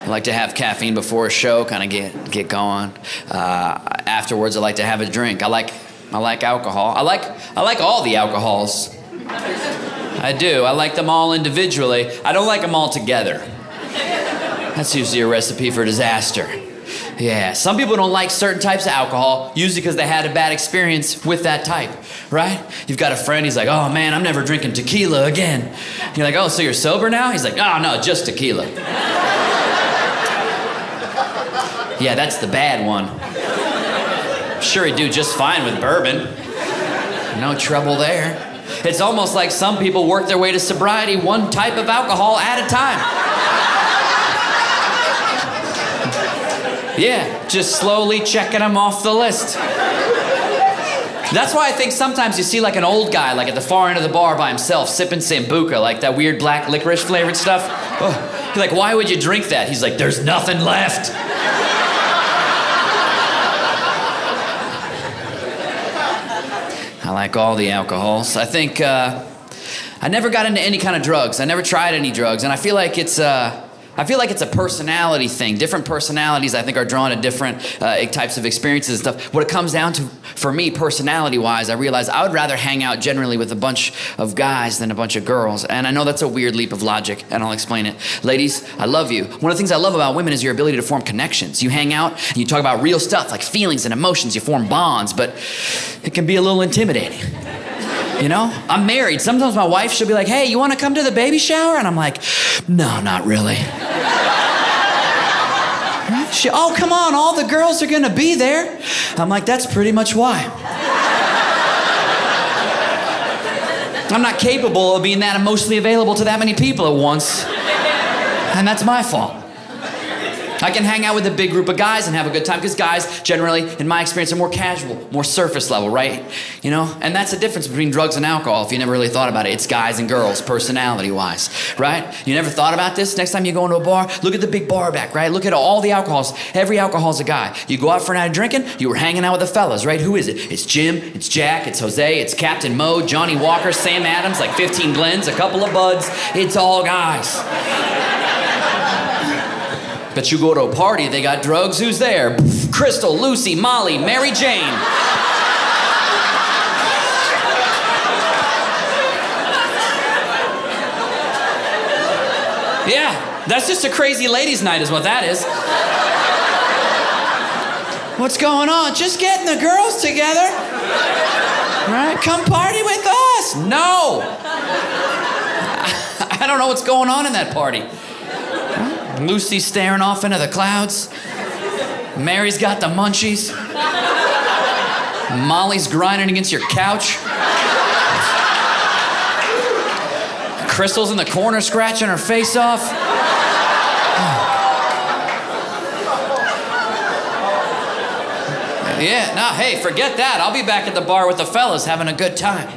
I like to have caffeine before a show, kind of get going. Afterwards, I like to have a drink. I like alcohol. I like all the alcohols. I do. I like them all individually. I don't like them all together. That's usually a recipe for disaster. Yeah, some people don't like certain types of alcohol, usually because they had a bad experience with that type, right? You've got a friend, he's like, oh man, I'm never drinking tequila again. You're like, oh, so you're sober now? He's like, oh no, just tequila. Yeah, that's the bad one. I'm sure he'd do just fine with bourbon. No trouble there. It's almost like some people work their way to sobriety one type of alcohol at a time. Yeah, just slowly checking them off the list. That's why I think sometimes you see like an old guy like at the far end of the bar by himself sipping Sambuca, like that weird black licorice flavored stuff. Oh, you're like, why would you drink that? He's like, there's nothing left. I like all the alcohols. I think I never got into any kind of drugs. I never tried any drugs, and I feel like it's a personality thing. Different personalities, I think, are drawn to different types of experiences and stuff. What it comes down to, for me, personality-wise, I realize I would rather hang out generally with a bunch of guys than a bunch of girls. And I know that's a weird leap of logic, and I'll explain it. Ladies, I love you. One of the things I love about women is your ability to form connections. You hang out, and you talk about real stuff like feelings and emotions. You form bonds, but it can be a little intimidating. You know, I'm married. Sometimes my wife, she'll be like, hey, you want to come to the baby shower? And I'm like, no, not really. Oh, come on, all the girls are going to be there. I'm like, that's pretty much why. I'm not capable of being that emotionally available to that many people at once. And that's my fault. I can hang out with a big group of guys and have a good time because guys generally, in my experience, are more casual, more surface level, right? You know, and that's the difference between drugs and alcohol. If you never really thought about it, it's guys and girls, personality-wise, right? You never thought about this? Next time you go into a bar, look at the big bar back, right? Look at all the alcohols. Every alcohol's a guy. You go out for a night of drinking, you were hanging out with the fellas, right? Who is it? It's Jim, it's Jack, it's Jose, it's Captain Mo, Johnny Walker, Sam Adams, like 15 Glens, a couple of buds. It's all guys. But you go to a party, they got drugs, who's there? Crystal, Lucy, Molly, Mary Jane. Yeah, that's just a crazy ladies' night is what that is. What's going on? Just getting the girls together. Right? Come party with us. No. I don't know what's going on in that party. Lucy's staring off into the clouds. Mary's got the munchies. Molly's grinding against your couch. Crystal's in the corner scratching her face off. Yeah, no, hey, forget that. I'll be back at the bar with the fellas having a good time.